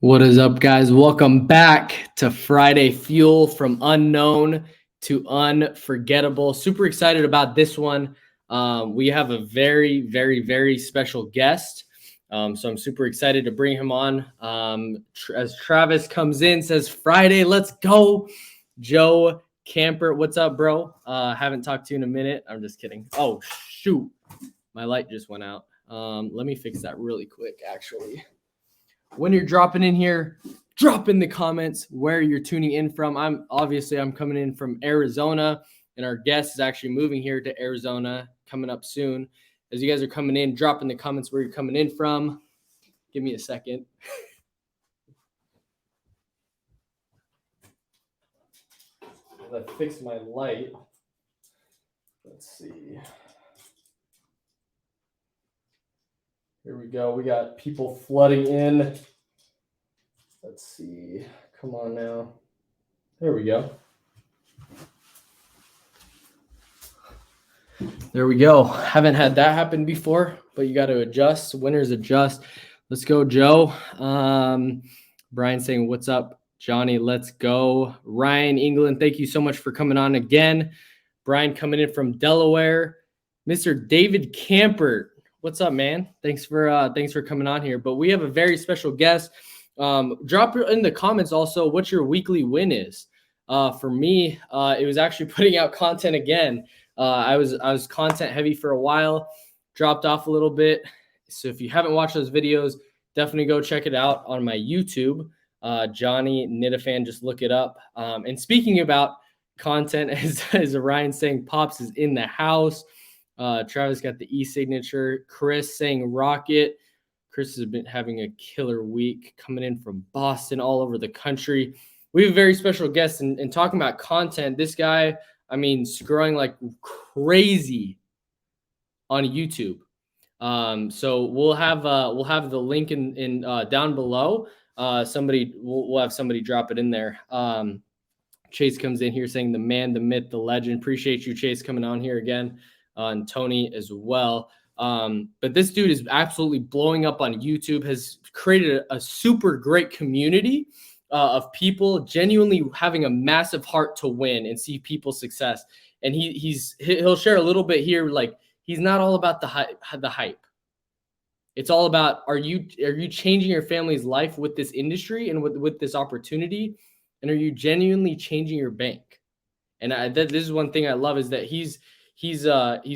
What is up, guys? Welcome back to Friday Fuel, from unknown to unforgettable. Super excited about this one. We have a very, very, very special guest. So I'm super excited to bring him on. As Travis comes in, says, Friday, let's go. Joe Camper, what's up, bro? Haven't talked to you in a minute. I'm just kidding. Oh, shoot. My light just went out. Let me fix that really quick, actually. When you're dropping in here, drop in the comments where you're tuning in from. I'm coming in from Arizona, and our guest is actually moving here to Arizona coming up soon. As you guys are coming in, drop in the comments where you're coming in from. Give me a second. I fixed my light. Let's see. Here we go. We got people flooding in. Let's see. Come on now. There we go. There we go. Haven't had that happen before, but you got to adjust. Winners adjust. Let's go, Joe. Brian saying, what's up, Johnny? Let's go. Ryan, England, thank you so much for coming on again. Brian coming in from Delaware. Mr. David Camper, what's up, man? Thanks for coming on here. But we have a very special guest. Drop in the comments also what your weekly win is. For me, it was actually putting out content again. I was content heavy for a while, dropped off a little bit. So if you haven't watched those videos, definitely go check it out on my YouTube. Johnny Nitafan, just look it up. And speaking about content, as Ryan saying, Pops is in the house. Travis got the e-signature. Chris saying Rocket. Chris has been having a killer week, coming in from Boston, all over the country. We have a very special guest, and talking about content. This guy, I mean, growing like crazy on YouTube. So we'll have the link in down below. We'll have somebody drop it in there. Chase comes in here saying the man, the myth, the legend. Appreciate you, Chase, coming on here again, and Tony as well. But this dude is absolutely blowing up on YouTube, has created a super great community of people genuinely having a massive heart to win and see people's success. And he'll share a little bit here. Like, he's not all about the hype. It's all about, are you changing your family's life with this industry and with this opportunity? And are you genuinely changing your bank? And this is one thing I love, is that he's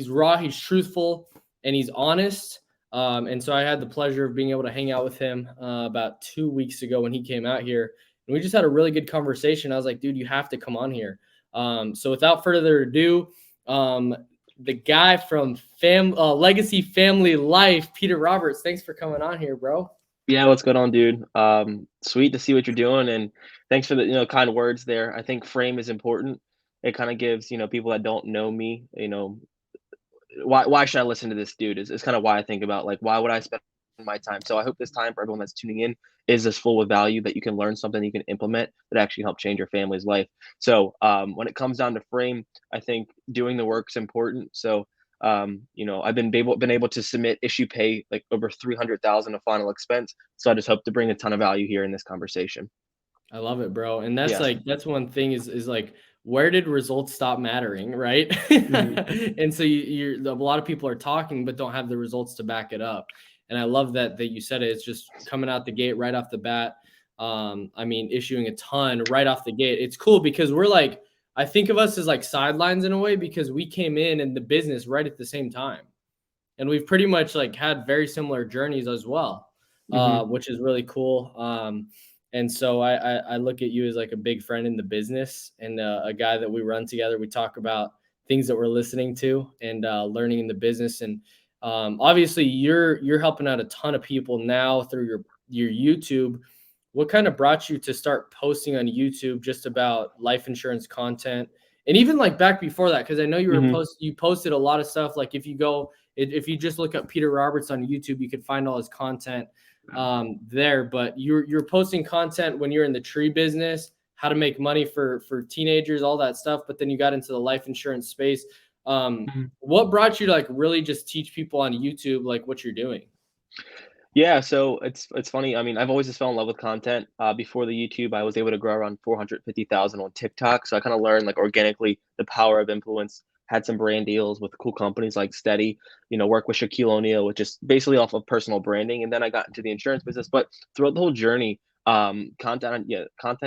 raw, he's truthful, and he's honest. And so I had the pleasure of being able to hang out with him about 2 weeks ago when he came out here. And we just had a really good conversation. I was like, dude, you have to come on here. So without further ado, the guy from Legacy Family Life, Peter Roberts, thanks for coming on here, bro. Yeah, what's going on, dude? Sweet to see what you're doing, and thanks for the kind words there. I think frame is important. It kind of gives people that don't know me, why should I listen to this dude? Is kind of why I think about, like, why would I spend my time? So I hope this time for everyone that's tuning in is as full with value, that you can learn something you can implement that actually help change your family's life. So when it comes down to frame, I think doing the work is important. So I've been able to submit issue pay like over 300,000 of final expense. So I just hope to bring a ton of value here in this conversation. I love it, bro. And that's Yeah. that's one thing is like, where did results stop mattering, right? Mhm. And so a lot of people are talking but don't have the results to back it up. And I love that you said it. It's just coming out the gate right off the bat. I mean, issuing a ton right off the gate. It's cool because we're like, I think of us as like sidelines in a way, because we came in the business right at the same time. And we've pretty much like had very similar journeys as well, which is really cool. And so I look at you as like a big friend in the business, and a guy that we run together. We talk about things that we're listening to and learning in the business. And obviously you're helping out a ton of people now through your YouTube. What kind of brought you to start posting on YouTube just about life insurance content? And even like back before that, because I know you posted a lot of stuff. Like if you just look up Peter Roberts on YouTube, you can find all his content there. But you're posting content when you're in the tree business, how to make money for teenagers, all that stuff. But then you got into the life insurance space. What brought you to like really just teach people on YouTube like what you're doing? Yeah, so it's funny. I mean, I've always just fell in love with content. Before the YouTube, I was able to grow around 450,000 on TikTok. So I kind of learned like organically the power of influence. Had some brand deals with cool companies like Steady, work with Shaquille O'Neal, which is basically off of personal branding. And then I got into the insurance business. But throughout the whole journey, content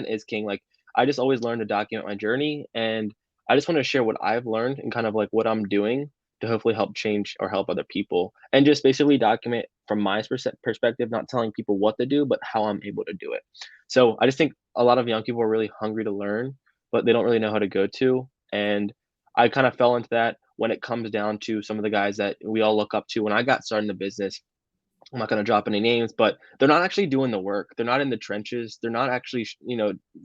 is king. Like I just always learn to document my journey, and I just want to share what I've learned and kind of like what I'm doing to hopefully help change or help other people, and just basically document from my perspective, not telling people what to do, but how I'm able to do it. So I just think a lot of young people are really hungry to learn, but they don't really know how to go to. And I kind of fell into that when it comes down to some of the guys that we all look up to. When I got started in the business, I'm not going to drop any names, but they're not actually doing the work. They're not in the trenches. They're not actually,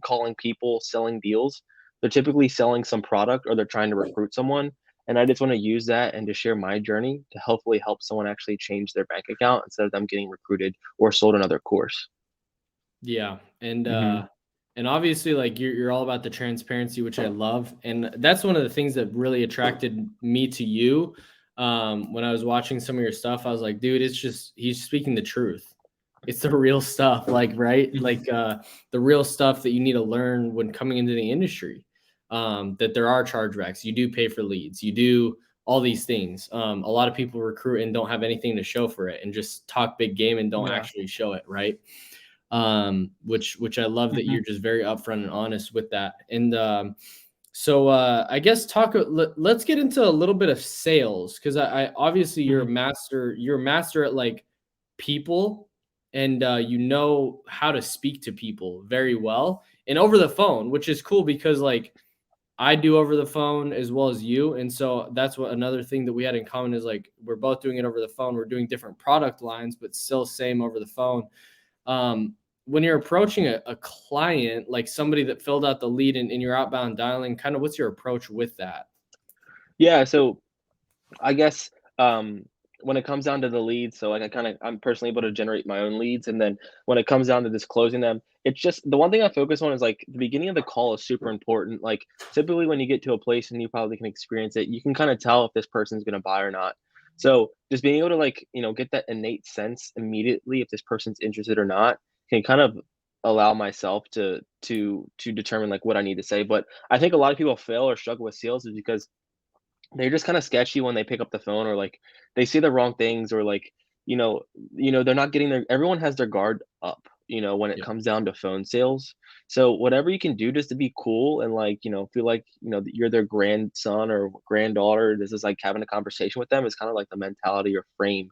calling people, selling deals. They're typically selling some product, or they're trying to recruit someone. And I just want to use that and to share my journey to hopefully help someone actually change their bank account instead of them getting recruited or sold another course. Yeah. Hmm. And obviously like you're all about the transparency, which I love. And that's one of the things that really attracted me to you. When I was watching some of your stuff, I was like, dude, it's just he's speaking the truth. It's the real stuff, like, right? Hmm. Like the real stuff that you need to learn when coming into the industry. That there are chargebacks, you do pay for leads, you do all these things. A lot of people recruit and don't have anything to show for it and just talk big game and don't Yeah. actually show it, right? Which I love that Hmm. you're just very upfront and honest with that. And so I guess let's get into a little bit of sales, because I obviously Hmm. you're a master at like people, and you know how to speak to people very well and over the phone, which is cool because like I do over the phone as well as you. And so that's what another thing that we had in common is like we're both doing it over the phone. We're doing different product lines, but still same over the phone. When you're approaching a client, like somebody that filled out the lead and you're outbound dialing, kind of what's your approach with that? Yeah. So I guess, when it comes down to the leads, so, like, I'm personally able to generate my own leads, and then when it comes down to disclosing them, it's just the one thing I focus on is, like, the beginning of the call is super important. Like, typically, when you get to a place and you probably can experience it, you can kinda tell if this person's gonna buy or not. So, just being able to, like, get that innate sense immediately if this person's interested or not can kind of allow myself to determine, like, what I need to say. But I think a lot of people fail or struggle with sales is because they're just kinda sketchy when they pick up the phone, or, like, they say the wrong things, or, like, you know they're not getting their everyone has their guard up, when it Yeah. comes down to phone sales. So, whatever you can do just to be cool and, like, feel like, that you're their grandson or granddaughter, this is like having a conversation with them is kinda like the mentality or frame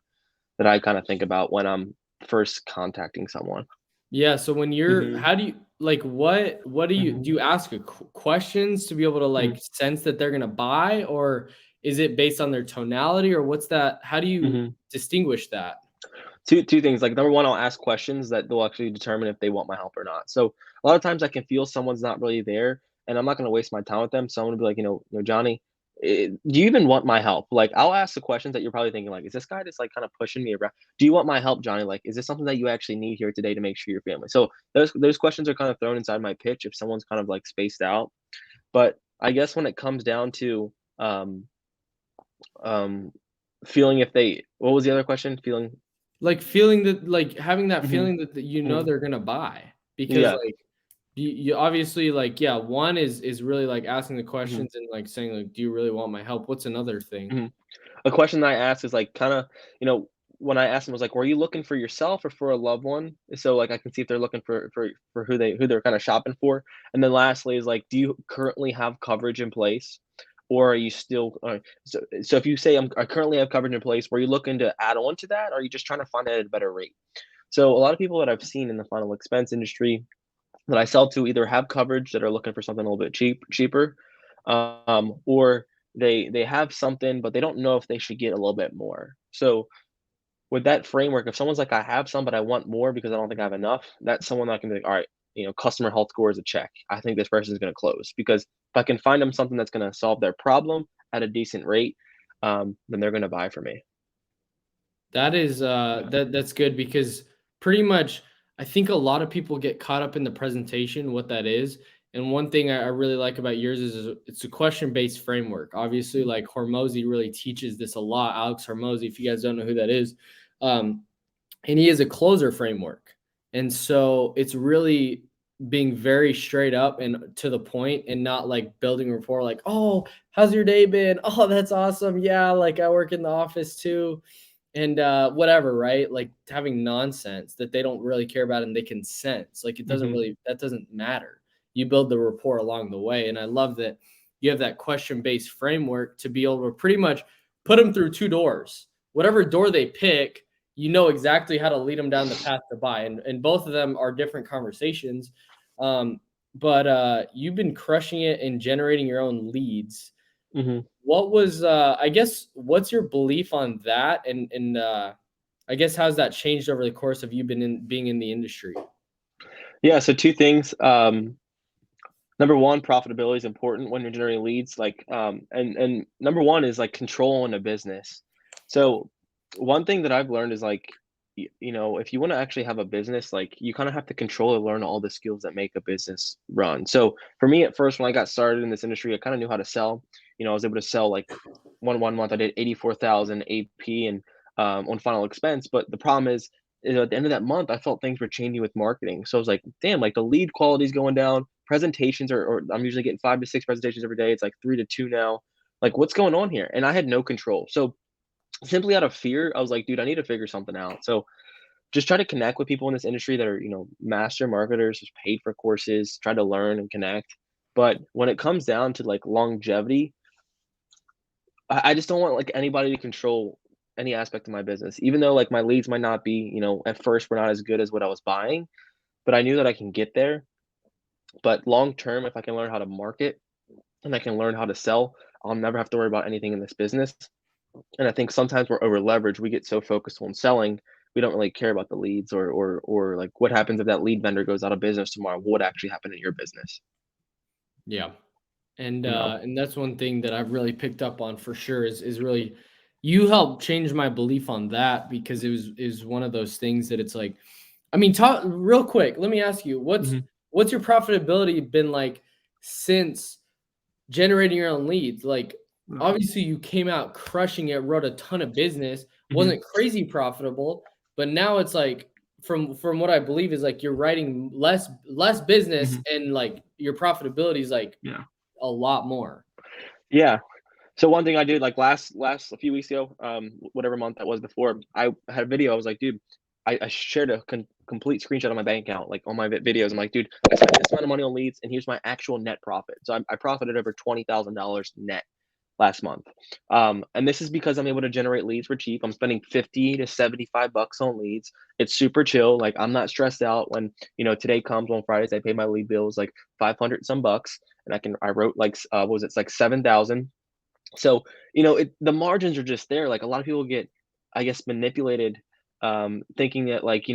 that I kinda think about when I'm first contacting someone. Yeah. So when you're, Mhm, how do you like what do mhm, you ask questions to be able to like mhm, sense that they're gonna buy, or is it based on their tonality, or what's that? How do you mhm. distinguish that? Two things. Like, number one, I'll ask questions that will actually determine if they want my help or not. So a lot of times I can feel someone's not really there, and I'm not going to waste my time with them. So I'm going to be like, Johnny, do you even want my help? Like, I'll ask the questions that you're probably thinking, like, is this guy just like kind of pushing me around? Do you want my help, Johnny? Like, is this something that you actually need here today to make sure your family? So those questions are kind of thrown inside my pitch if someone's kind of like spaced out. But I guess when it comes down to um um feeling if they, what was the other question? Feeling. Like feeling that, like having that Mhm, feeling that you know mhm. they're gonna buy, because Yeah. like you obviously like, yeah, one is really like asking the Mhm, questions and like saying like, do you really want my help? What's another thing? mhm. A question that I asked is like kind of, you know, when I asked them was like, were you looking for yourself or for a loved one? So like I can see if they're looking for who they're kind of shopping for. And then lastly is like, do you currently have coverage in place? Or are you still so if you say I currently have coverage in place, were you looking to add on to that? Or are you just trying to find it at a better rate? So a lot of people that I've seen in the final expense industry that I sell to either have coverage that are looking for something a little bit cheaper, or they have something, but they don't know if they should get a little bit more. So with that framework, if someone's like, I have some, but I want more because I don't think I have enough, that's someone that can be like, all right, customer health score is a check. I think this person is going to close because if I can find them something that's going to solve their problem at a decent rate, then they're going to buy from me. That is Yeah. that's good, because pretty much I think a lot of people get caught up in the presentation, what that is. And one thing I really like about yours is it's a question-based framework. Obviously, like Hormozy really teaches this a lot. Alex Hormozy, if you guys don't know who that is, um, and he has a closer framework. And so it's really being very straight up and to the point, and not like building rapport like, oh, how's your day been? Oh, that's awesome. Yeah, like I work in the office too. And whatever, right? Like having nonsense that they don't really care about and they can sense. Like it doesn't Mhm. really, that doesn't matter. You build the rapport along the way. And I love that you have that question-based framework to be able to pretty much put them through two doors. Whatever door they pick, you know exactly how to lead them down the path to buy. And both of them are different conversations. But you've been crushing it in generating your own leads. Mhm. What was, I guess, what's your belief on that? And I guess, how's that changed over the course of you being in the industry? Yeah, so 2 things. Number one, profitability is important when you're generating leads. Like, and number one is like control in a business. So one thing that I've learned is like, if you want to actually have a business, like you kind of have to control and learn all the skills that make a business run. So for me, at first, when I got started in this industry, I kind of knew how to sell. I was able to sell like one month I did 84,000 AP and on final expense. But the problem is, at the end of that month, I felt things were changing with marketing. So I was like, damn, like the lead quality is going down. Presentations or I'm usually getting 5 to 6 presentations every day. It's like 3 to 2 now. Like, what's going on here? And I had no control. So simply out of fear, I was like, dude, I need to figure something out. So just try to connect with people in this industry that are, master marketers, just paid for courses, try to learn and connect. But when it comes down to like longevity, I just don't want like anybody to control any aspect of my business. Even though like my leads might not be, at first were not as good as what I was buying, but I knew that I can get there. But long term, if I can learn how to market and I can learn how to sell, I'll never have to worry about anything in this business. And I think sometimes we're over leveraged. We get so focused on selling, we don't really care about the leads or like what happens if that lead vendor goes out of business tomorrow. What would actually happen in your business? Yeah. And You know. and that's one thing that I've really picked up on for sure is really, you helped change my belief on that, because it was one of those things that it's like, I mean, talk real quick. Let me ask you, Mhm. what's your profitability been like since generating your own leads? Like, Yeah. obviously you came out crushing it, wrote a ton of business, Mhm. wasn't crazy profitable, but now it's like, from what I believe is like you're writing less business, Mhm. and like your profitability is like Yeah. a lot more. Yeah. So one thing I did like last a few weeks ago, whatever month that was before, I had a video. I was like, dude, I shared a complete screenshot of my bank account, like on my videos. I'm like, dude, I spent this amount of money on leads, and here's my actual net profit. So I profited over $20,000 net last month. And this is because I'm able to generate leads for cheap. I'm spending 50 to 75 bucks on leads. It's super chill. Like I'm not stressed out when, today comes on Fridays. I pay my lead bills like 500 some bucks, and I wrote like, what was it? It's like 7,000. So, the margins are just there. Like a lot of people get, I guess, manipulated, thinking that like,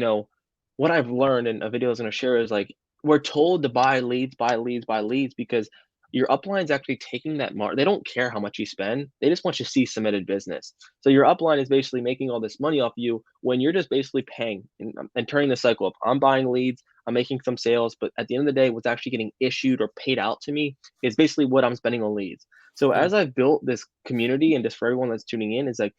what I've learned in a video I was going to share is like, we're told to buy leads, buy leads, buy leads because your upline is actually taking that they don't care how much you spend. They just want you to see submitted business. So your upline is basically making all this money off you when you're just basically paying and turning the cycle up. I'm buying leads, I'm making some sales, but at the end of the day, what's actually getting issued or paid out to me is basically what I'm spending on leads. So Yeah. as I've built this community and just for everyone that's tuning in, is like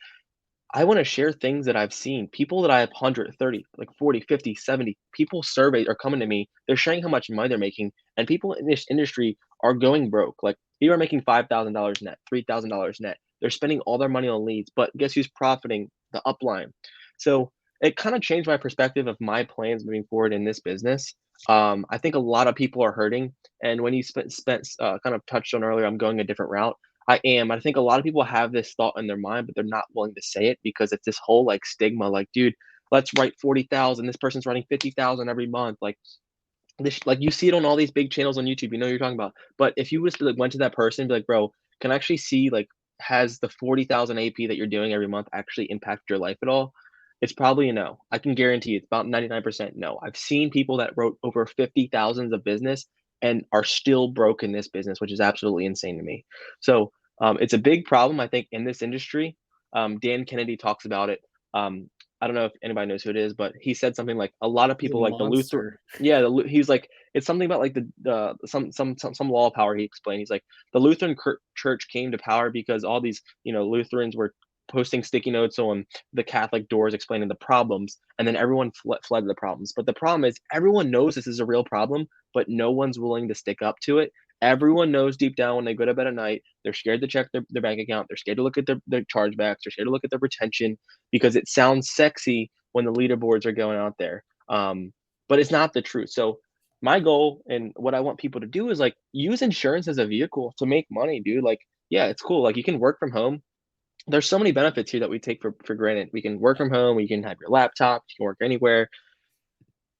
I want to share things that I've seen. People that I have 130, like 40, 50, 70 people surveyed are coming to me. They're sharing how much money they're making. And people in this industry are going broke. Like people are making $5,000 net, $3,000 net. They're spending all their money on leads, but guess who's profiting? The upline. So it kind of changed my perspective of my plans moving forward in this business. I think a lot of people are hurting. And when you kind of touched on earlier, I'm going a different route. I am. I think a lot of people have this thought in their mind, but they're not willing to say it because it's this whole like stigma, like, dude, let's write 40,000. This person's writing 50,000 every month. Like this, like you see it on all these big channels on YouTube. You know what you're talking about. But if you just like went to that person and be like, bro, can I actually see like has the 40,000 AP that you're doing every month actually impact your life at all? It's probably a no. I can guarantee you it's about 99% no. I've seen people that wrote over 50,000 of business and are still broke in this business, which is absolutely insane to me. So it's a big problem, I think, in this industry. Dan Kennedy talks about it. I don't know if anybody knows who it is, but he said something like a lot of He's a people like the Luther. monster. Yeah, he's like it's something about like the some law of power. He explained he's like the Lutheran church came to power because all these Lutherans were posting sticky notes on the Catholic doors explaining the problems, and then everyone fled the problems. But the problem is everyone knows this is a real problem, but no one's willing to stick up to it. Everyone knows deep down when they go to bed at night, they're scared to check their bank account. They're scared to look at their chargebacks. They're scared to look at their retention because it sounds sexy when the leaderboards are going out there. But it's not the truth. So my goal and what I want people to do is like use insurance as a vehicle to make money, dude. Like, yeah, it's cool. Like you can work from home. There's so many benefits here that we take for granted. We can work from home. We can have your laptop. You can work anywhere.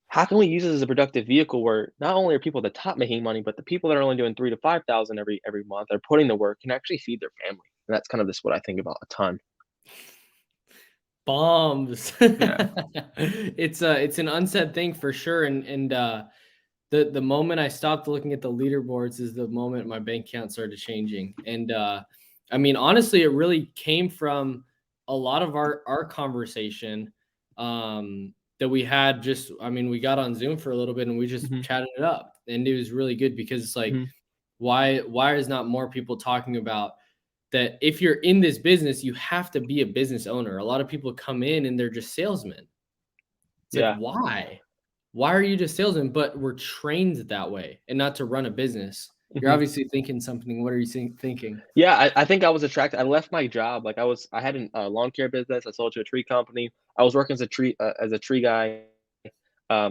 How can we use it as a productive vehicle where not only are people at the top making money, but the people that are only doing 3 to 5 thousand every month are putting the work can actually feed their family. And that's kind of just what I think about a ton. Bombs. Yeah. It's an unsaid thing for sure. And the moment I stopped looking at the leaderboards is the moment my bank account started changing. And I mean, honestly, it really came from a lot of our conversation that we had. Just, I mean, we got on Zoom for a little bit and we just Mhm, chatted it up, and it was really good because it's like, mhm. why is not more people talking about that? If you're in this business, you have to be a business owner. A lot of people come in and they're just salesmen. It's like, Yeah. why? Why are you just salesman? But we're trained that way and not to run a business. You're Mhm. obviously thinking something. What are you thinking? Yeah, I think I was attracted. I left my job. Like I had a lawn care business. I sold to a tree company. I was working as a tree guy,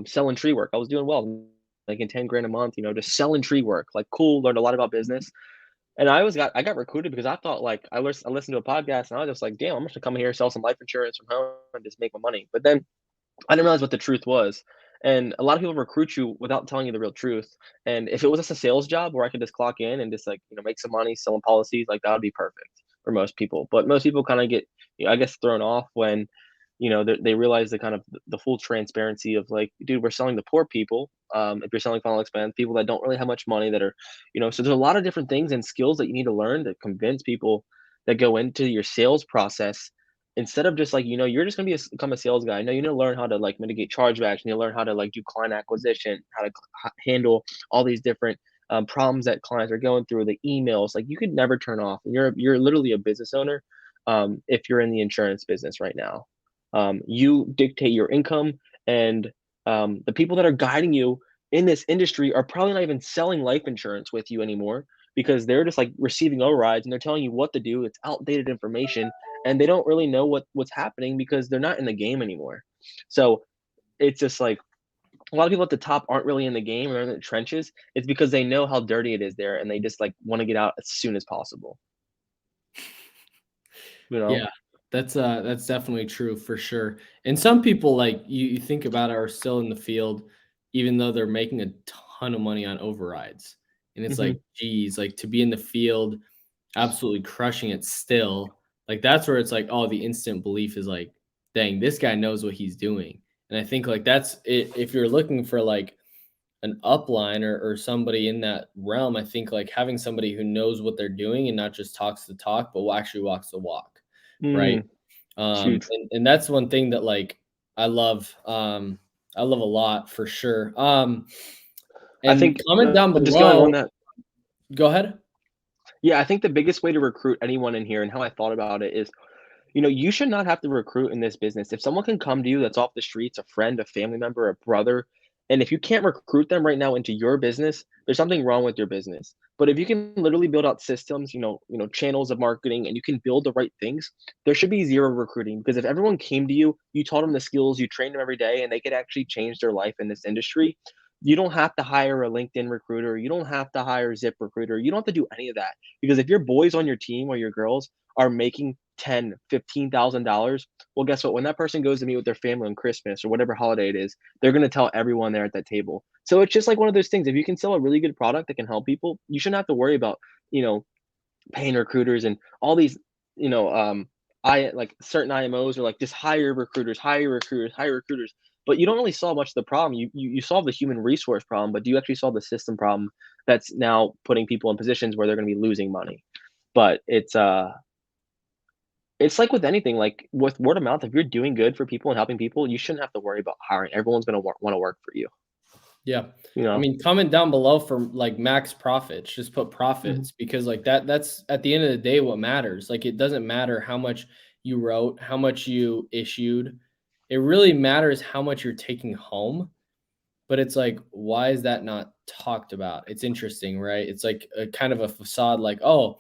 selling tree work. I was doing well, making 10 grand a month. Just selling tree work. Like cool. Learned a lot about business. And I got recruited because I thought like I listened to a podcast and I was just like, damn, I'm just gonna come here, sell some life insurance from home, and just make my money. But then I didn't realize what the truth was. And a lot of people recruit you without telling you the real truth. And if it was just a sales job where I could just clock in and just like, make some money selling policies, like that would be perfect for most people. But most people kind of get, I guess, thrown off when, they realize the kind of the full transparency of like, dude, we're selling to poor people. If you're selling final expense, people that don't really have much money that are, so there's a lot of different things and skills that you need to learn to convince people that go into your sales process instead of just like, you're just gonna become a sales guy. No, you need to learn how to like mitigate chargebacks. You need to learn how to like do client acquisition, how to handle all these different problems that clients are going through, the emails. Like you could never turn off. And you're literally a business owner if you're in the insurance business right now. You dictate your income, and the people that are guiding you in this industry are probably not even selling life insurance with you anymore because they're just like receiving overrides and they're telling you what to do. It's outdated information and they don't really know what's happening because they're not in the game anymore. So it's just like a lot of people at the top aren't really in the game or in the trenches. It's because they know how dirty it is there and they just like want to get out as soon as possible. You know? Yeah, that's definitely true for sure. And some people, like you think about it, are still in the field, even though they're making a ton of money on overrides. And it's Hmm. like, geez, like to be in the field, absolutely crushing it still. Like that's where it's like, oh, the instant belief is like, dang, this guy knows what he's doing. And I think like that's it. If you're looking for like an upline or somebody in that realm, I think like having somebody who knows what they're doing and not just talks the talk, but actually walks the walk, right? Mm, huge. And that's one thing that like I love. I love a lot for sure. I And think comment down just going on below. that. Go ahead. Yeah, I think the biggest way to recruit anyone in here and how I thought about it is, you should not have to recruit in this business. If someone can come to you that's off the streets, a friend, a family member, a brother, and if you can't recruit them right now into your business, there's something wrong with your business. But if you can literally build out systems, channels of marketing, and you can build the right things, there should be zero recruiting. Because if everyone came to you, you taught them the skills, you trained them every day, and they could actually change their life in this industry, you don't have to hire a LinkedIn recruiter. You don't have to hire Zip recruiter. You don't have to do any of that. Because if your boys on your team or your girls are making 10, $15,000, well, guess what? When that person goes to meet with their family on Christmas or whatever holiday it is, they're going to tell everyone there at that table. So it's just like one of those things. If you can sell a really good product that can help people, you shouldn't have to worry about, you know, paying recruiters and all these, you know, I like certain IMOs are like just hire recruiters, hire recruiters, hire recruiters. But you don't really solve much of the problem. You solve the human resource problem, but do you actually solve the system problem that's now putting people in positions where they're going to be losing money? But it's like with anything, like with word of mouth, if you're doing good for people and helping people, you shouldn't have to worry about hiring. Everyone's gonna want to work for you. Yeah. You I know. mean, comment down below for like max profits. Just put Mhm. profits because like that's at the end of the day what matters. Like it doesn't matter how much you wrote, how much you issued. It really matters how much you're taking home, but it's like, why is that not talked about? It's interesting, right? It's like a kind of a facade, like, oh,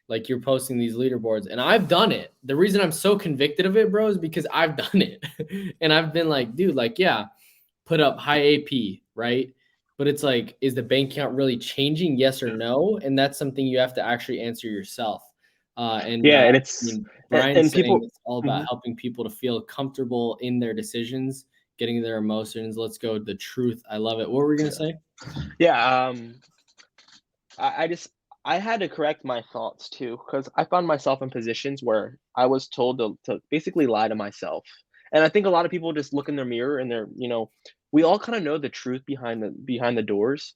like you're posting these leaderboards, and I've done it. The reason I'm so convicted of it, bro, is because I've done it. And I've been like, dude, like, yeah, put up high AP, right? But it's like, is the bank account really changing? Yes or no? And that's something you have to actually answer yourself. Yeah, and I it's mean, Brian's and saying people. it's all about Mhm. helping people to feel comfortable in their decisions, getting their emotions. Let's go the truth. I love it. What were we gonna say? Yeah, I just I had to correct my thoughts too because I found myself in positions where I was told to basically lie to myself. And I think a lot of people just look in their mirror and we all kind of know the truth behind the doors.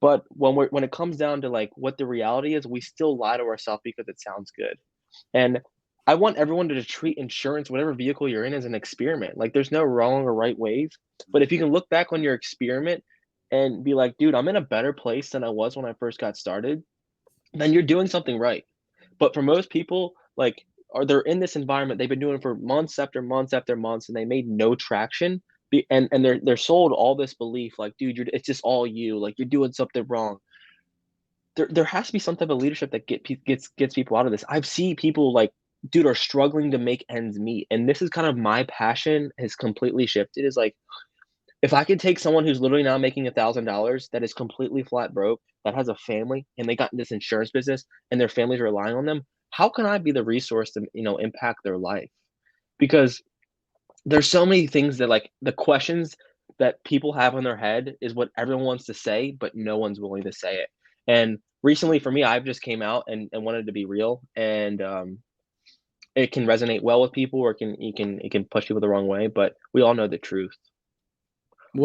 But when it comes down to like what the reality is, we still lie to ourselves because it sounds good. And I want everyone to treat insurance, whatever vehicle you're in, as an experiment. Like there's no wrong or right ways. But if you can look back on your experiment and be like, dude, I'm in a better place than I was when I first got started, then you're doing something right. But for most people, like, are they're in this environment, they've been doing it for months after months after months, and they made no traction. And they're sold all this belief, like, dude, it's just all you, like you're doing something wrong. There has to be some type of leadership that gets people out of this. I've seen people like, dude, are struggling to make ends meet, and this is kind of my passion has completely shifted. Is like if I could take someone who's literally now making $1,000 that is completely flat broke, that has a family, and they got in this insurance business, and their families are relying on them, how can I be the resource to impact their life? Because there's so many things that like the questions that people have in their head is what everyone wants to say, but no one's willing to say it. And recently for me, I've just came out and wanted to be real, and it can resonate well with people, or it can push people the wrong way. But we all know the truth. Um,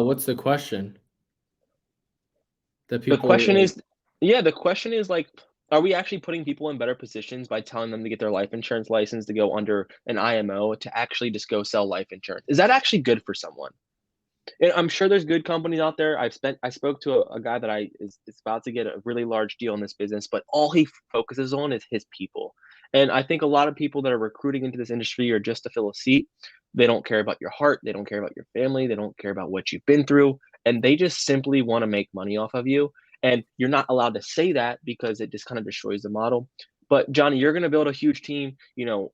What's the question that the people question like? is, yeah, the question is like, are we actually putting people in better positions by telling them to get their life insurance license to go under an IMO to actually just go sell life insurance? Is that actually good for someone? And I'm sure there's good companies out there. I spoke to a guy that is about to get a really large deal in this business, but all he focuses on is his people. And I think a lot of people that are recruiting into this industry are just to fill a seat. They don't care about your heart. They don't care about your family. They don't care about what you've been through. And they just simply want to make money off of you. And you're not allowed to say that because it just kind of destroys the model. But Johnny, you're going to build a huge team.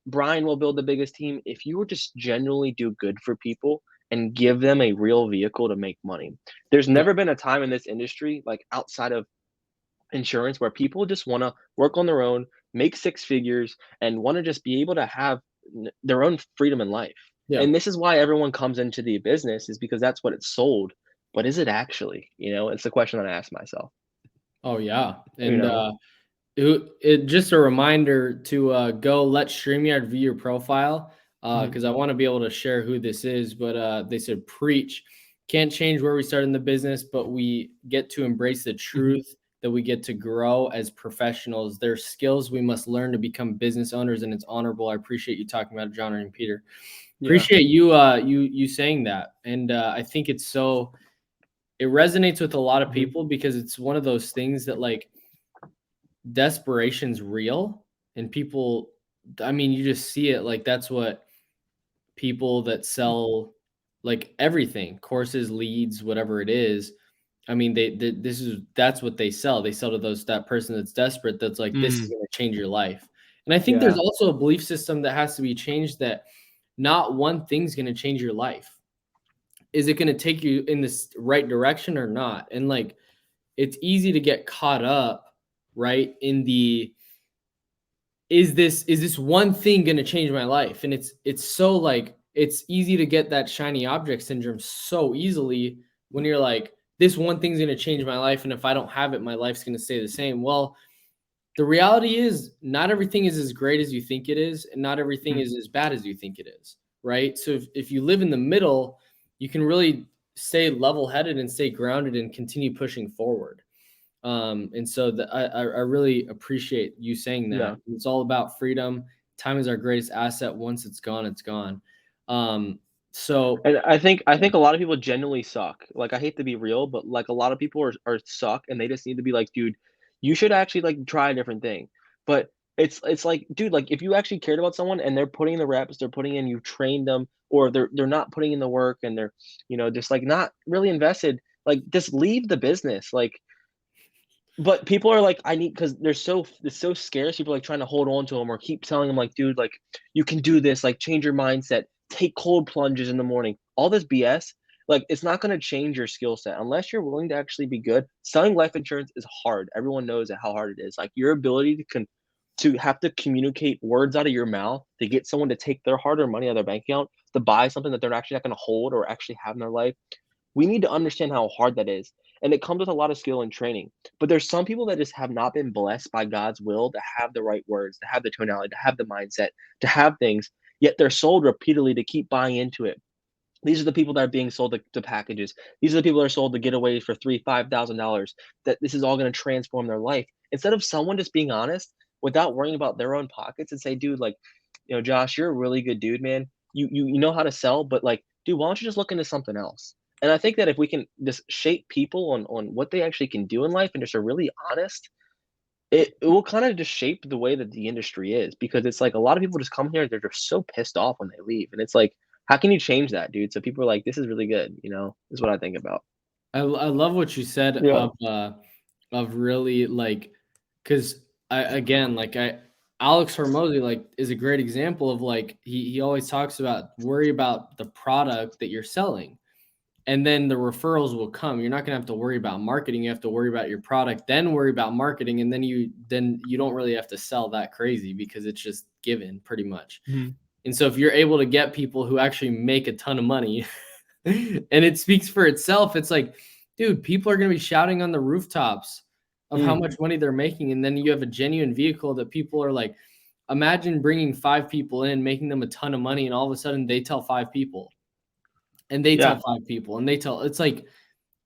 Brian will build the biggest team. If you would just genuinely do good for people and give them a real vehicle to make money. There's Yeah. never been a time in this industry, like outside of insurance, where people just want to work on their own, make six figures, and want to just be able to have their own freedom in life. Yeah. And this is why everyone comes into the business, is because that's what it's sold. But is it actually? It's the question that I ask myself. Oh yeah. You And know. just a reminder to go let StreamYard view your profile, Mhm. because I want to be able to share who this is. But they said, preach. Can't change where we start in the business, but we get to embrace the Mhm. truth that we get to grow as professionals. There's skills we must learn to become business owners, and it's honorable. I appreciate you talking about it, John and Peter. Yeah. Appreciate you you saying that. And I think it resonates with a lot of Mhm. people because it's one of those things that like desperation's real, and people, I mean, you just see it. Like that's what people that sell like everything, courses, leads, whatever it is. I mean, that's what they sell. They sell to that person that's desperate, that's like, this is Mm. going to change your life. And I think there's Yeah. also a belief system that has to be changed, that not one thing's going to change your life. Is it going to take you in this right direction or not? And like, it's easy to get caught up, right, in the, is this one thing going to change my life? And it's so like, it's easy to get that shiny object syndrome so easily, when you're like, this one thing's going to change my life, and if I don't have it, my life's going to stay the same. Well, the reality is not everything is as great as you think it is, and not everything Mhm. is as bad as you think it is, right? So if you live in the middle, you can really stay level-headed and stay grounded and continue pushing forward. And so I really appreciate you saying Yeah. that. It's all about freedom. Time is our greatest asset. Once it's gone, it's gone. Um, so And I think a lot of people genuinely suck. Like, I hate to be real, but, like, a lot of people are suck, and they just need to be like, "Dude, you should actually, like, try a different thing." But It's like, dude, like, if you actually cared about someone and they're putting in the reps, they're putting in, you've trained them, or they're not putting in the work and they're, just, like, not really invested, like, just leave the business, like, but people are like, I need, because it's so scarce, people are, like, trying to hold on to them or keep telling them, like, "Dude, like, you can do this, like, change your mindset, take cold plunges in the morning." All this BS, like, it's not gonna change your skill set unless you're willing to actually be good. Selling life insurance is hard. Everyone knows that how hard it is. Like, your ability to have to communicate words out of your mouth to get someone to take their hard-earned money out of their bank account to buy something that they're actually not gonna hold or actually have in their life, we need to understand how hard that is, and it comes with a lot of skill and training. But there's some people that just have not been blessed by God's will to have the right words, to have the tonality, to have the mindset, to have things, yet they're sold repeatedly to keep buying into it. These are the people that are being sold to packages. These are the people that are sold to getaways for $3,000, $5,000, that this is all gonna transform their life. Instead of someone just being honest without worrying about their own pockets and say, "Dude, like, Josh, you're a really good dude, man. You know how to sell, but, like, dude, why don't you just look into something else?" And I think that if we can just shape people on what they actually can do in life and just are really honest, it will kinda just shape the way that the industry is, because it's like a lot of people just come here, they're just so pissed off when they leave, and it's like, how can you change that, dude? So people are like, "This is really good," is what I think about. I love what you said Yeah. of really like, because I again like I Alex Hormozy like is a great example of like he always talks about worry about the product that you're selling, and then the referrals will come. You're not gonna have to worry about marketing. You have to worry about your product, then worry about marketing, and then you don't really have to sell that crazy because it's just given pretty much. Mhm. And so if you're able to get people who actually make a ton of money and it speaks for itself, it's like, dude, people are going to be shouting on the rooftops of how Mm. much money they're making. And then you have a genuine vehicle that people are like, imagine bringing 5 people in, making them a ton of money. And all of a sudden they tell 5 people and they tell Yeah, 5 people and they tell, it's like,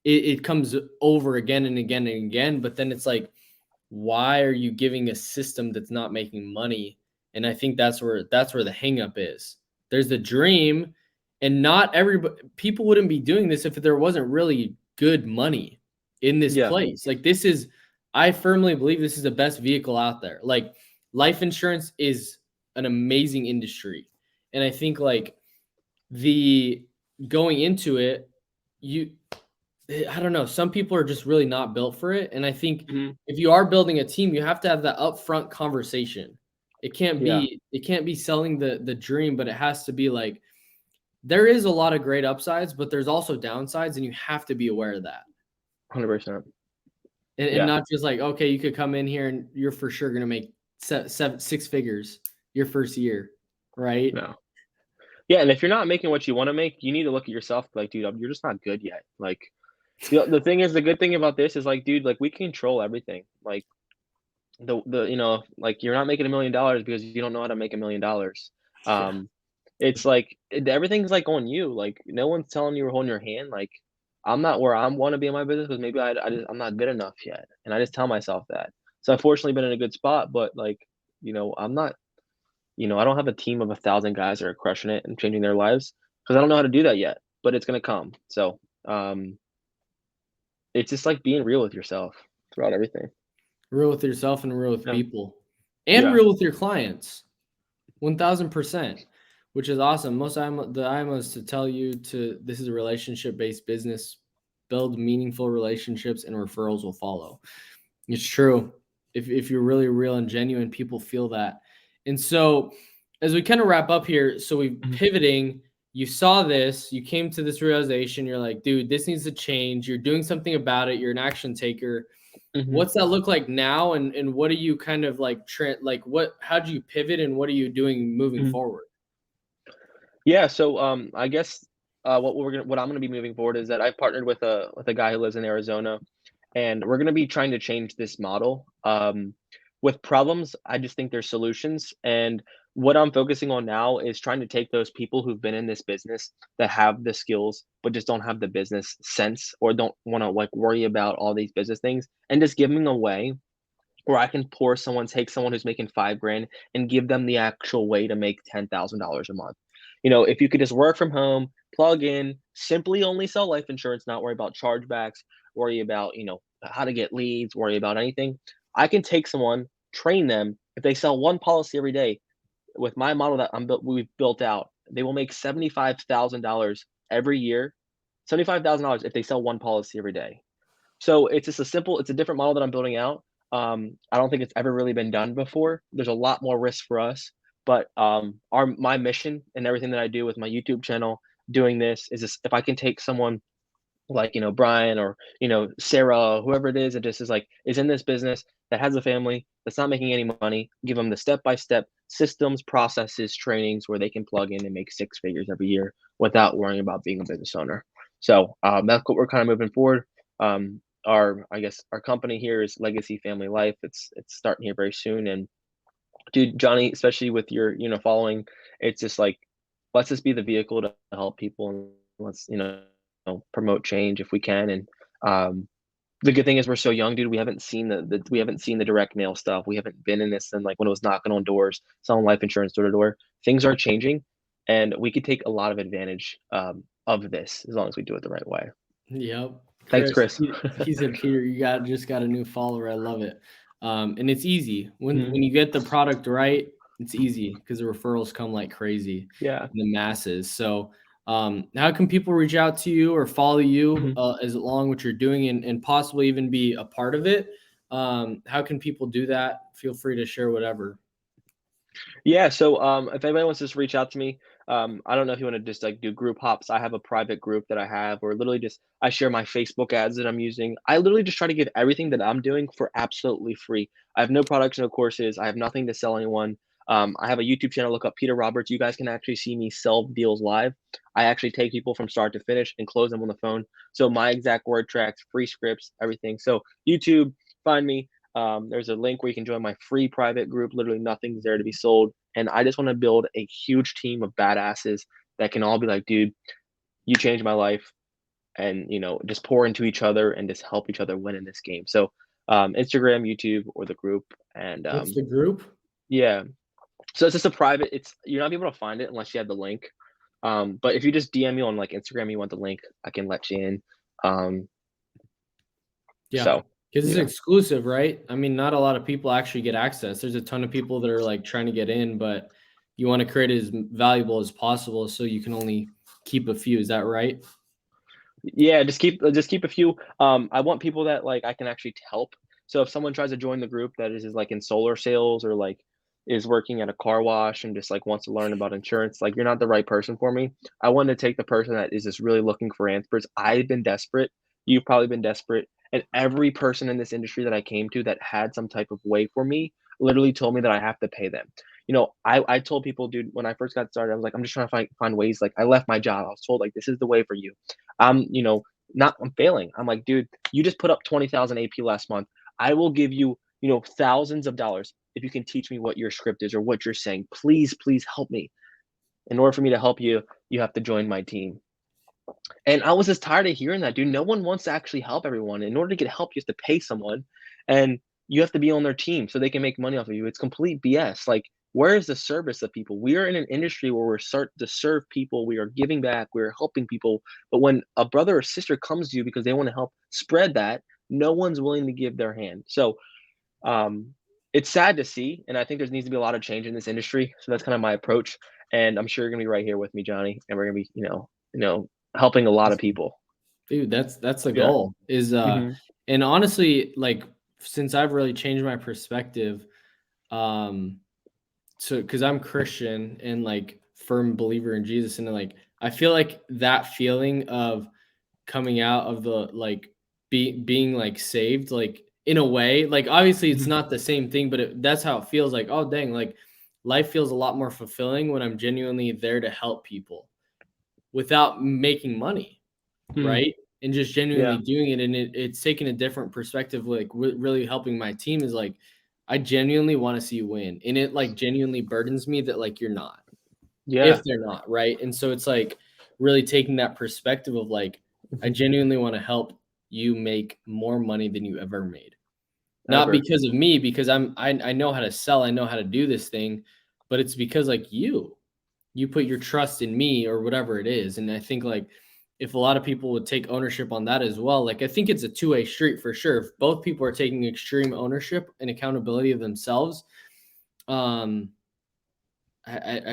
it comes over again and again and again. But then it's like, why are you giving a system that's not making money? And I think that's where the hang up is. There's a dream, and not everybody people wouldn't be doing this if there wasn't really good money in this yeah, place. Like this is I firmly believe this is the best vehicle out there. Like life insurance is an amazing industry. And I think like the going into it, you I don't know. Some people are just really not built for it. And I think mhm, if you are building a team, you have to have that upfront conversation. It can't yeah, be selling the dream, but it has to be like there is a lot of great upsides, but there's also downsides, and you have to be aware of that. 100%. And Yeah, not just like, okay, you could come in here and you're for sure gonna make seven, 6 figures your first year, right? no. Yeah, and if you're not making what you wanna make, you need to look at yourself like, "Dude, you're just not good yet." Like, the thing is, the good thing about this is, like, dude, like, we control everything. Like, like, you're not making $1,000,000 because you don't know how to make $1,000,000. Yeah. Um, it's like everything's, like, on you. Like, no one's telling you or holding your hand. Like, I'm not where I wanna be in my business because maybe I'm not good enough yet, and I just tell myself that. So I've fortunately been in a good spot, but, like, I'm not, I don't have a team of 1,000 guys that are crushing it and changing their lives because I don't know how to do that yet, but it's gonna come. So, it's just, like, being real with yourself throughout everything. Real with yourself and real with Yeah. people. And Yeah. real with your clients. 1000%, which is awesome. The IMO is to tell you to this is a relationship-based business. Build meaningful relationships and referrals will follow. It's true. If you're really real and genuine, people feel that. And so as we kind of wrap up here, so we Mhm. pivoting, you saw this, you came to this realization, you're like, dude, this needs to change. You're doing something about it. You're an action taker. Mhm. What's that look like now? And what are you kind of like how do you pivot and what are you doing moving Mhm. forward? Yeah, so, I guess, what I'm gonna be moving forward is that I've partnered with a guy who lives in Arizona, and we're gonna be trying to change this model. With problems, I just think there's solutions, and what I'm focusing on now is trying to take those people who've been in this business that have the skills, but just don't have the business sense or don't wanna, like, worry about all these business things, and just give them a way where I can take someone who's making 5 grand and give them the actual way to make $10,000 a month. If you could just work from home, plug in, simply only sell life insurance, not worry about chargebacks, worry about, how to get leads, worry about anything. I can take someone, train them, If they sell one policy every day with my model that we've built out, they will make $75,000 every year. $75,000 if they sell one policy every day. So it's just it's a different model that I'm building out. I don't think it's ever really been done before. There's a lot more risk for us, but my mission and everything that I do with my YouTube channel, doing this is this: if I can take someone like Brian or Sarah, whoever it is that just is in this business, that has a family, that's not making any money, give them the step-by-step systems, processes, trainings where they can plug in and make six figures every year without worrying about being a business owner. So that's what we're kind of moving forward. I guess our company here is Legacy Family Life. It's starting here very soon. And dude, Johnny, especially with your following, it's just like, let's just be the vehicle to help people, and let's promote change if we can. And the good thing is we're so young, dude. We haven't seen the direct mail stuff. We haven't been in this, and like when it was knocking on doors, selling life insurance door to door. Things are changing, and we could take a lot of advantage of this as long as we do it the right way. Yep. Thanks, Chris. He said, Peter, you just got a new follower. I love it. And it's easy when Mhm. you get the product right. It's easy because the referrals come like crazy. Yeah. In the masses. So how can people reach out to you or follow you as long what you're doing and possibly even be a part of it? How can people do that? Feel free to share whatever. Yeah, so if anybody wants to just reach out to me, I don't know if you want to just like do group hops. I have a private group that I have, or literally just I share my Facebook ads that I'm using. I literally just try to give everything that I'm doing for absolutely free. I have no products, no courses. I have nothing to sell anyone. I have a YouTube channel. Look up Peter Roberts. You guys can actually see me sell deals live. I actually take people from start to finish and close them on the phone. So my exact word tracks, free scripts, everything. So YouTube, find me. There's a link where you can join my free private group. Literally nothing's there to be sold. And I just want to build a huge team of badasses that can all be like, dude, you changed my life. And, just pour into each other and just help each other win in this game. So Instagram, YouTube, or the group. And What's the group? yeah. So it's just a private, you're not able to find it unless you have the link. But if you just DM me on like Instagram, you want the link, I can let you in. Yeah. So Because it's exclusive, right? I mean, not a lot of people actually get access. There's a ton of people that are like trying to get in, but you want to create it as valuable as possible so you can only keep a few. Is that right? Yeah, just keep a few. I want people that like I can actually help. So if someone tries to join the group that is like in solar sales or like is working at a car wash and just like wants to learn about insurance, like you're not the right person for me. I want to take the person that is just really looking for answers. I've been desperate. You've probably been desperate. And every person in this industry that I came to that had some type of way for me literally told me that I have to pay them. I told people, dude, when I first got started, I was like, I'm just trying to find ways. Like I left my job. I was told like this is the way for you. I'm failing. I'm like, dude, you just put up 20,000 AP last month. I will give you, thousands of dollars if you can teach me what your script is or what you're saying. Please, please help me. In order for me to help you, you have to join my team. And I was just tired of hearing that, dude. No one wants to actually help everyone. In order to get help, you have to pay someone and you have to be on their team so they can make money off of you. It's complete BS. Like, where is the service of people? We are in an industry where we're start to serve people. We are giving back. We're helping people. But when a brother or sister comes to you because they want to help spread that, no one's willing to give their hand. So it's sad to see. And I think there needs to be a lot of change in this industry. So that's kind of my approach. And I'm sure you're going to be right here with me, Johnny. And we're going to be, helping a lot of people. Dude, that's the Yeah. goal is and honestly, like since I've really changed my perspective, so because I'm Christian and like firm believer in Jesus, and like I feel like that feeling of coming out of the like being like saved, like in a way, like obviously it's not the same thing, but that's how it feels. Like, oh dang, like life feels a lot more fulfilling when I'm genuinely there to help people without making money, right? And just genuinely doing it. And it's taking a different perspective, like really helping my team is like, I genuinely want to see you win. And it like genuinely burdens me that like you're not, if they're not, right? And so it's like really taking that perspective of like, I genuinely want to help you make more money than you ever made. Not because of me, because I know how to sell, I know how to do this thing, but it's because like you put your trust in me or whatever it is. And I think like if a lot of people would take ownership on that as well, like I think it's a two-way street for sure. If both people are taking extreme ownership and accountability of themselves, I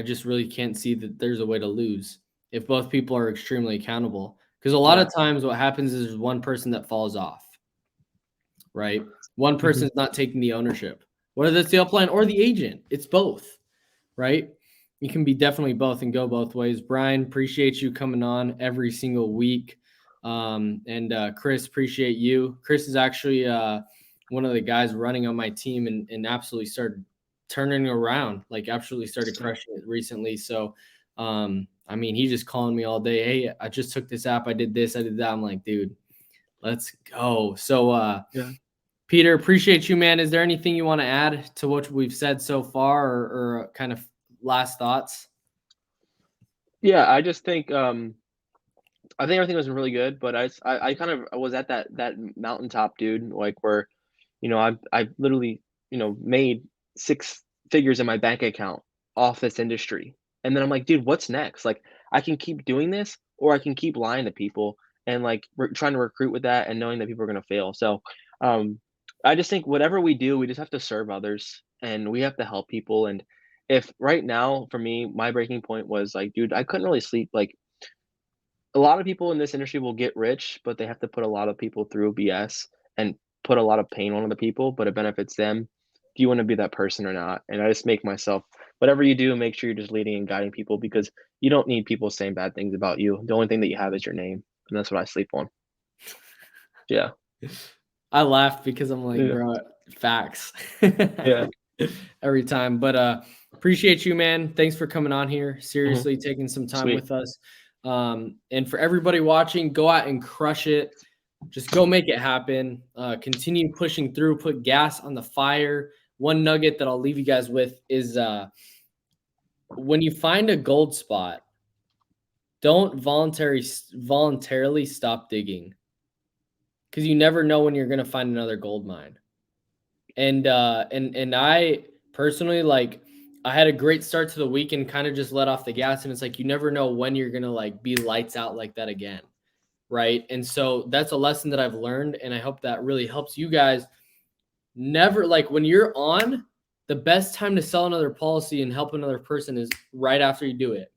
just really can't see that there's a way to lose if both people are extremely accountable. Because a lot of times what happens is there's one person that falls off, right? One person's not taking the ownership, whether it's the upline or the agent. It's both, right? You can be definitely both and go both ways. Brian, appreciate you coming on every single week. And Chris, appreciate you. Chris is actually one of the guys running on my team and absolutely started turning around, like absolutely started crushing it recently. So, I mean, he's just calling me all day. Hey, I just took this app. I did this. I did that. I'm like, dude, let's go. So, Peter, appreciate you, man. Is there anything you want to add to what we've said so far or kind of last thoughts? Yeah, I just think I think everything was really good, but I kind of was at that mountaintop, dude, like where, I literally, made 6 figures in my bank account off this industry. And then I'm like, dude, what's next? Like I can keep doing this or I can keep lying to people and like trying to recruit with that and knowing that people are going to fail. So, I just think whatever we do, we just have to serve others and we have to help people. And if right now for me, my breaking point was like, dude, I couldn't really sleep. Like a lot of people in this industry will get rich, but they have to put a lot of people through BS and put a lot of pain on other people, but it benefits them. Do you want to be that person or not? And I just make myself, whatever you do, make sure you're just leading and guiding people because you don't need people saying bad things about you. The only thing that you have is your name. And that's what I sleep on. Yeah. I laughed because I'm like, Yeah. bro, facts. Yeah. Every time. But appreciate you, man. Thanks for coming on here. Seriously, taking some time Sweet. with us. And for everybody watching, go out and crush it. Just go make it happen. Continue pushing through, put gas on the fire. One nugget that I'll leave you guys with is when you find a gold spot, don't voluntarily stop digging because you never know when you're going to find another gold mine. And I personally, like, I had a great start to the week and kind of just let off the gas. And it's like, you never know when you're going to like be lights out like that again. Right. And so that's a lesson that I've learned. And I hope that really helps you guys. Never, like, when you're on, the best time to sell another policy and help another person is right after you do it.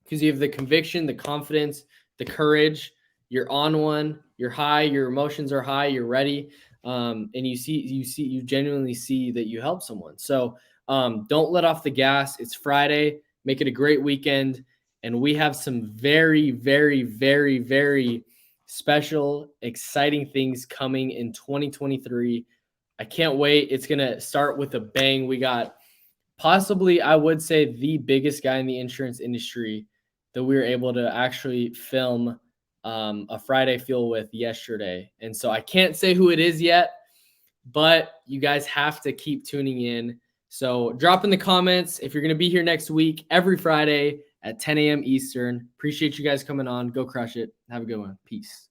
Because you have the conviction, the confidence, the courage, you're on one, you're high, your emotions are high, you're ready. And you genuinely see that you help someone. So don't let off the gas. It's Friday. Make it a great weekend. And we have some very, very, very, very special, exciting things coming in 2023. I can't wait. It's going to start with a bang. We got possibly, I would say, the biggest guy in the insurance industry that we were able to actually film a Friday Feel with yesterday. And so I can't say who it is yet, but you guys have to keep tuning in. So drop in the comments if you're going to be here next week, every Friday at 10 a.m. Eastern. Appreciate you guys coming on. Go crush it. Have a good one. Peace.